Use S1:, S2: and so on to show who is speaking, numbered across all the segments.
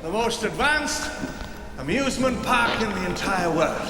S1: the most advanced amusement park in the entire world.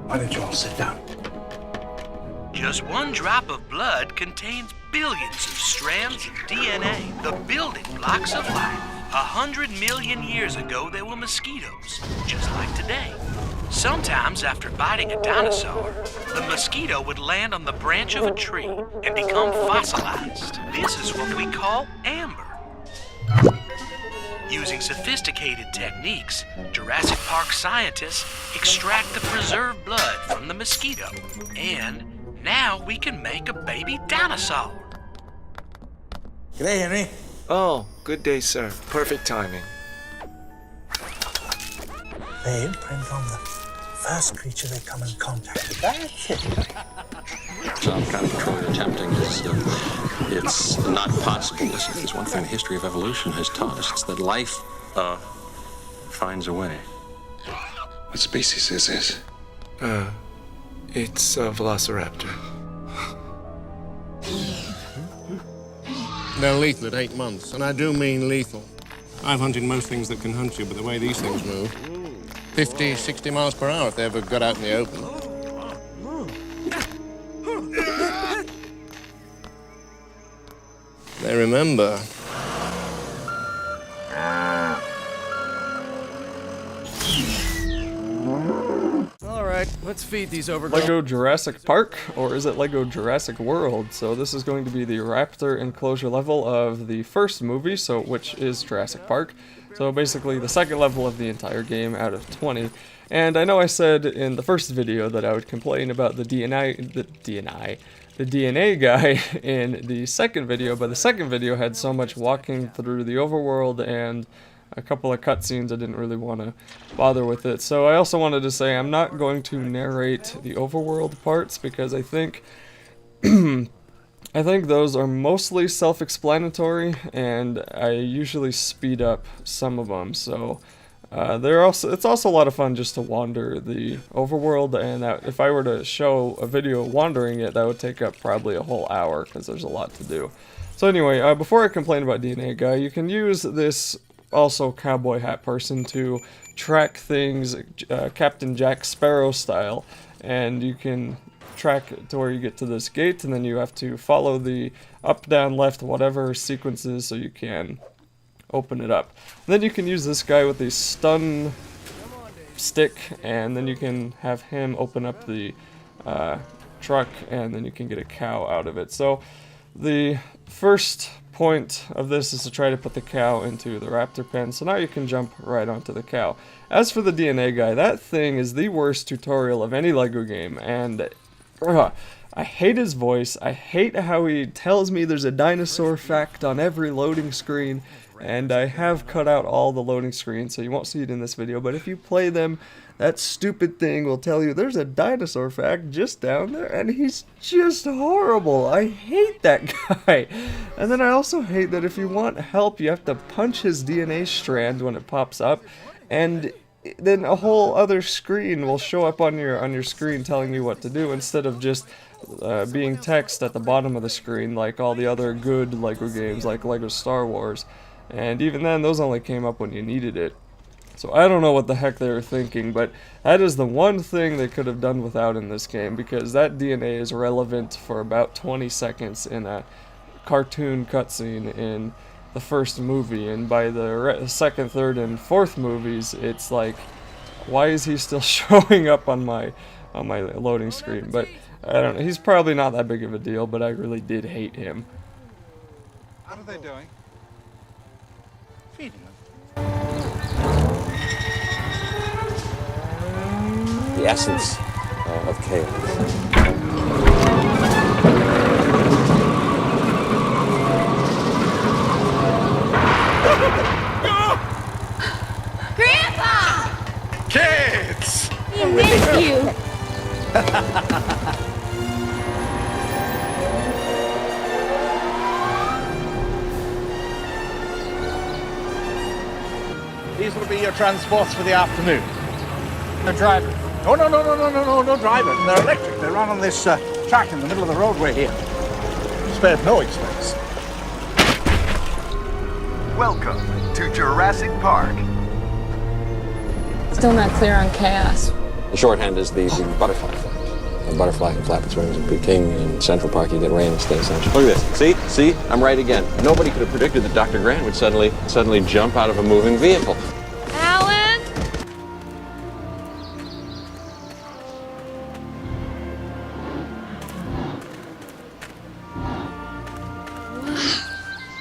S1: Why don't you all sit down?
S2: Just one drop of blood contains billions of strands of DNA, the building blocks of life. 100 million years ago, there were mosquitoes, just like today. Sometimes, after biting a dinosaur, the mosquito would land on the branch of a tree and become fossilized. This is what we call amber. Using sophisticated techniques, Jurassic Park scientists extract the preserved blood from the mosquito, and now we can make a baby dinosaur.
S1: G'day, Henry.
S3: Oh, good day, sir. Perfect timing.
S1: They imprint on the first creature they come in contact with. That's it.
S4: Some kind of control attempting is, it's not possible. There's one thing the history of evolution has taught us. It's that life, finds a way.
S5: What species is this?
S3: It's a velociraptor.
S6: They're lethal at 8 months, and I do mean lethal. I've hunted most things that can hunt you, but the way these things move, 50, 60 miles per hour if they ever got out in the open. They remember.
S7: Alright, let's feed these over.
S8: Lego Jurassic Park, or is it Lego Jurassic World? So this is going to be the raptor enclosure level of the first movie, so which is Jurassic Park. So basically the second level of the entire game out of 20. And I know I said in the first video that I would complain about the DNA guy in the second video, but the second video had so much walking through the overworld and a couple of cutscenes I didn't really want to bother with it. So I also wanted to say I'm not going to narrate the overworld parts because I think I think those are mostly self-explanatory, and I usually speed up some of them. So it's also a lot of fun just to wander the overworld, and if I were to show a video wandering it, that would take up probably a whole hour because there's a lot to do. So anyway, before I complain about DNA Guy, you can use this also cowboy hat person to track things Captain Jack Sparrow style, and you can track to where you get to this gate, and then you have to follow the up, down, left, whatever sequences so you can open it up. And then you can use this guy with the stun stick, and then you can have him open up the truck, and then you can get a cow out of it. So the first point of this is to try to put the cow into the raptor pen, so now you can jump right onto the cow. As for the DNA guy, that thing is the worst tutorial of any Lego game, and I hate his voice. I hate how he tells me there's a dinosaur fact on every loading screen, and I have cut out all the loading screens, so you won't see it in this video, but if you play them, that stupid thing will tell you there's a dinosaur fact just down there, and he's just horrible. I hate that guy. And then I also hate that if you want help, you have to punch his DNA strand when it pops up, and then a whole other screen will show up on your screen telling you what to do, instead of just being text at the bottom of the screen like all the other good Lego games like Lego Star Wars. And even then, those only came up when you needed it. So I don't know what the heck they were thinking, but that is the one thing they could have done without in this game, because that DNA is relevant for about 20 seconds in a cartoon cutscene in the first movie, and by the second, third, and fourth movies, it's like, why is he still showing up on my loading screen? But I don't know, he's probably not that big of a deal, but I really did hate him.
S9: What are they doing?
S1: Feeding them.
S4: The essence of chaos.
S10: Grandpa!
S1: Kids!
S10: We miss you!
S1: These will be your transports for the afternoon. The driver.
S9: No, no, no, no, no, no, no, no drivers. They're electric. They run on this track in the middle of the roadway here. Spared no expense.
S10: Welcome to Jurassic Park.
S11: Still not clear on chaos.
S4: The shorthand is the butterfly effect. A butterfly can flap its wings and be king. In Central Park, you get rain and stay essential. Look at this. See? I'm right again. Nobody could have predicted that Dr. Grant would suddenly jump out of a moving vehicle.
S11: Alan?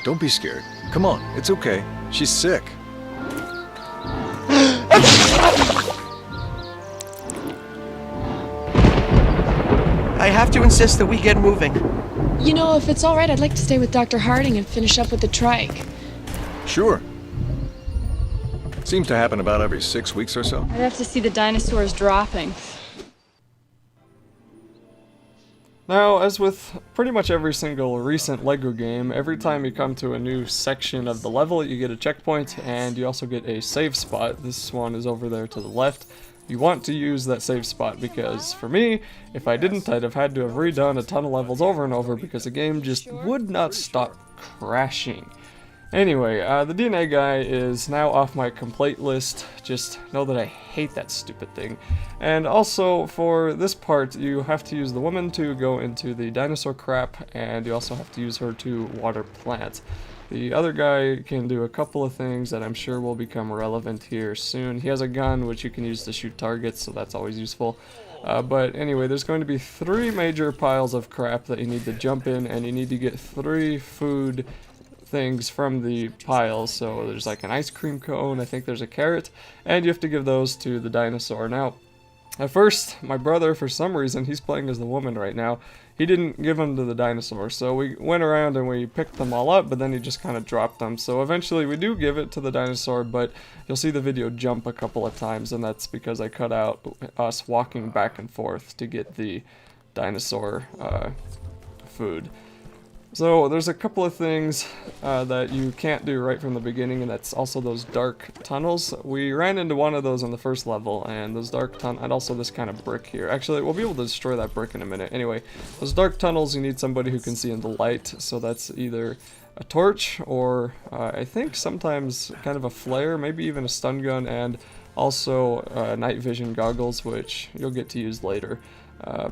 S12: Don't be scared. Come on, it's okay. She's sick.
S13: I have to insist that we get moving.
S11: You know, if it's all right, I'd like to stay with Dr. Harding and finish up with the trike.
S12: Sure. Seems to happen about every 6 weeks or so.
S11: I'd have to see the dinosaurs dropping.
S8: Now, as with pretty much every single recent LEGO game, every time you come to a new section of the level, you get a checkpoint, and you also get a save spot. This one is over there to the left. You want to use that save spot because, for me, if I didn't, I'd have had to have redone a ton of levels over and over because the game just would not stop crashing. Anyway, the DNA guy is now off my complaint list. Just know that I hate that stupid thing. And also, for this part, you have to use the woman to go into the dinosaur crap, and you also have to use her to water plants. The other guy can do a couple of things that I'm sure will become relevant here soon. He has a gun which you can use to shoot targets, so that's always useful. But anyway, there's going to be 3 major piles of crap that you need to jump in, and you need to get 3 food things from the piles. So there's like an ice cream cone, I think there's a carrot, and you have to give those to the dinosaur. Now, at first, my brother, for some reason, he's playing as the woman right now, he didn't give them to the dinosaur, so we went around and we picked them all up, but then he just kind of dropped them. So eventually we do give it to the dinosaur, but you'll see the video jump a couple of times, and that's because I cut out us walking back and forth to get the dinosaur food. So there's a couple of things that you can't do right from the beginning, and that's also those dark tunnels. We ran into one of those on the first level, and those dark tunnels, and also this kind of brick here. Actually, we'll be able to destroy that brick in a minute. Anyway, those dark tunnels, you need somebody who can see in the light, so that's either a torch or I think sometimes kind of a flare, maybe even a stun gun, and also night vision goggles, which you'll get to use later.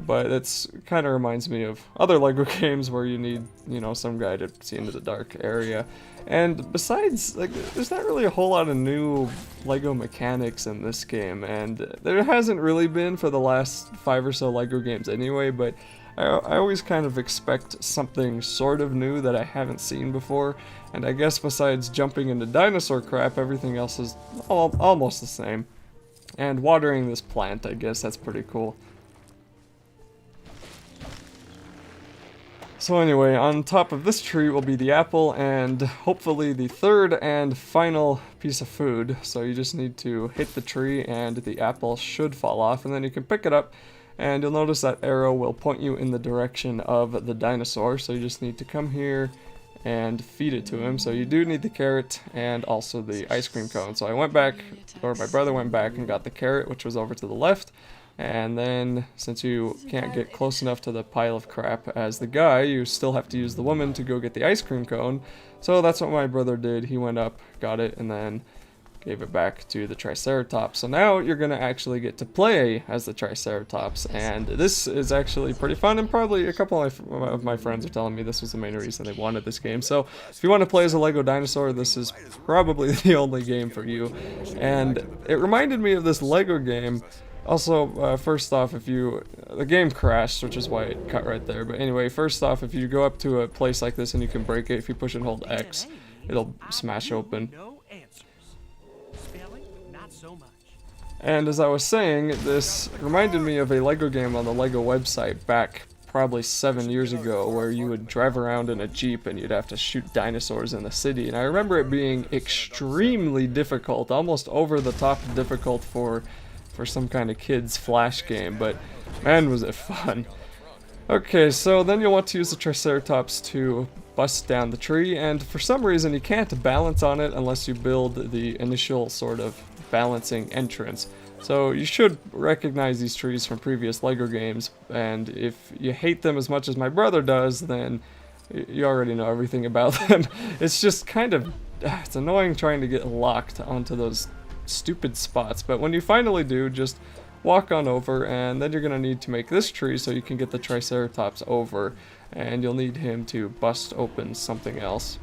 S8: But it's kind of reminds me of other LEGO games where you need, you know, some guy to see into the dark area. And besides, like, there's not really a whole lot of new LEGO mechanics in this game, and there hasn't really been for the last 5 or so LEGO games anyway, but I always kind of expect something sort of new that I haven't seen before, and I guess besides jumping into dinosaur crap, everything else is almost the same. And watering this plant, I guess that's pretty cool. So anyway, on top of this tree will be the apple, and hopefully the third and final piece of food. So you just need to hit the tree and the apple should fall off, and then you can pick it up, and you'll notice that arrow will point you in the direction of the dinosaur. So you just need to come here and feed it to him. So you do need the carrot and also the ice cream cone. So I went back, or my brother went back and got the carrot, which was over to the left. And then, since you can't get close enough to the pile of crap as the guy, you still have to use the woman to go get the ice cream cone. So that's what my brother did. He went up, got it, and then gave it back to the Triceratops. So now you're going to actually get to play as the Triceratops, and this is actually pretty fun, and probably a couple of my friends are telling me this was the main reason they wanted this game. So if you want to play as a LEGO dinosaur, this is probably the only game for you. And it reminded me of this LEGO game. Also, first off, the game crashed, which is why it cut right there, but anyway, first off, if you go up to a place like this and you can break it, if you push and hold X, it'll smash open. And as I was saying, this reminded me of a LEGO game on the LEGO website back probably 7 years ago, where you would drive around in a Jeep and you'd have to shoot dinosaurs in the city, and I remember it being extremely difficult, almost over the top difficult for some kind of kids flash game, but man was it fun. Okay, so then you'll want to use the Triceratops to bust down the tree, and for some reason you can't balance on it unless you build the initial sort of balancing entrance. So you should recognize these trees from previous LEGO games, and if you hate them as much as my brother does, then you already know everything about them. It's just kind of, it's annoying trying to get locked onto those stupid spots, but when you finally do, just walk on over, and then you're going to need to make this tree so you can get the Triceratops over, and you'll need him to bust open something else.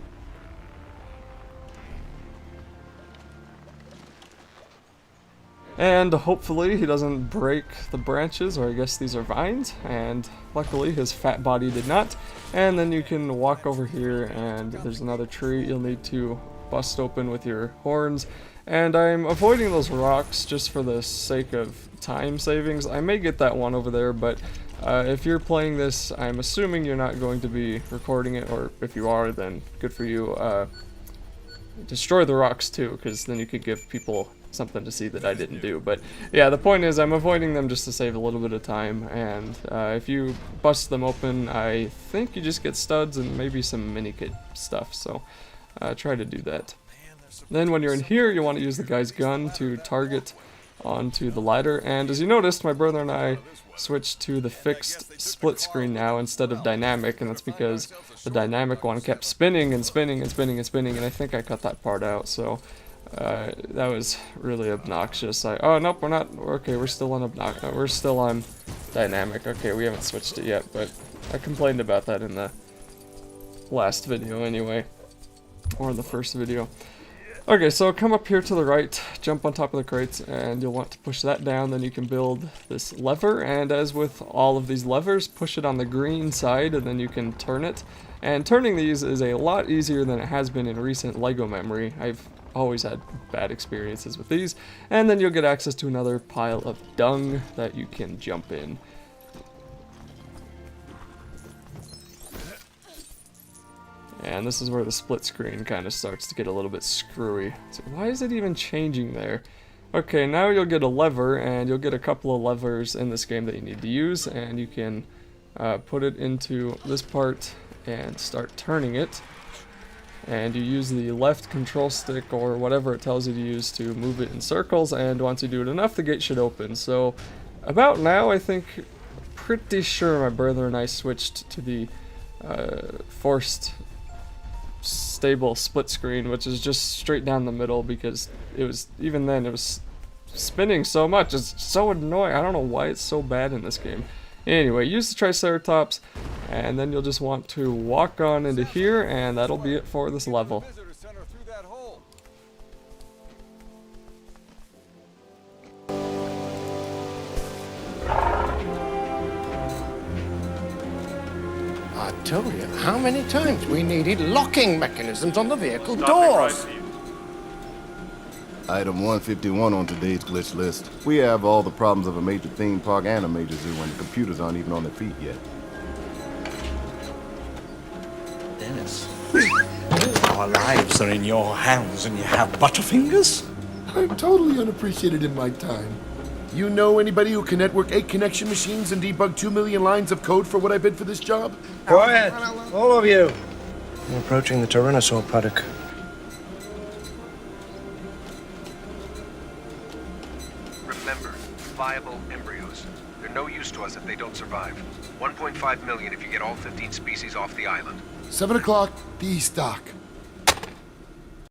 S8: And hopefully he doesn't break the branches, or I guess these are vines, and luckily his fat body did not. And then you can walk over here, and there's another tree you'll need to bust open with your horns. And I'm avoiding those rocks just for the sake of time savings. I may get that one over there, but if you're playing this, I'm assuming you're not going to be recording it, or if you are, then good for you. Destroy the rocks too, because then you could give people something to see that I didn't do. But yeah, the point is I'm avoiding them just to save a little bit of time, and if you bust them open, I think you just get studs and maybe some mini kit stuff, so try to do that. Then when you're in here, you want to use the guy's gun to target onto the ladder, and as you noticed, my brother and I switched to the fixed split screen now instead of dynamic, and that's because the dynamic one kept spinning and spinning and spinning and spinning, and I think I cut that part out, so that was really obnoxious. Oh nope, we're not. Okay, we're still on we're still on dynamic. Okay, we haven't switched it yet, but I complained about that in the last video anyway, or in the first video. Okay, so come up here to the right, jump on top of the crates, and you'll want to push that down. Then you can build this lever, and as with all of these levers, push it on the green side, and then you can turn it. And turning these is a lot easier than it has been in recent LEGO memory. I've always had bad experiences with these. And then you'll get access to another pile of dung that you can jump in. And this is where the split screen kind of starts to get a little bit screwy. So why is it even changing there? Okay, now you'll get a lever, and you'll get a couple of levers in this game that you need to use, and you can put it into this part and start turning it. And you use the left control stick or whatever it tells you to use to move it in circles, and once you do it enough, the gate should open. So about now, I think, pretty sure my brother and I switched to the forced stable split screen, which is just straight down the middle, because it was, even then, it was spinning so much. It's so annoying. I don't know why it's so bad in this game. Anyway, use the Triceratops, and then you'll just want to walk on into here, and that'll be it for this level.
S6: I told you how many times we needed locking mechanisms on the vehicle doors.
S14: Item 151 on today's glitch list. We have all the problems of a major theme park and a major zoo, and the computers aren't even on their feet yet.
S9: Dennis, our lives are in your hands and you have butterfingers?
S15: I'm totally unappreciated in my time. You know anybody who can network 8 connection machines and debug 2 million lines of code for what I bid for this job?
S9: Quiet, all of you. We're approaching the Tyrannosaur paddock.
S16: Remember, viable embryos. They're no use to us if they don't survive. 1.5 million if you get all 15 species off the island.
S15: 7 o'clock, D stock.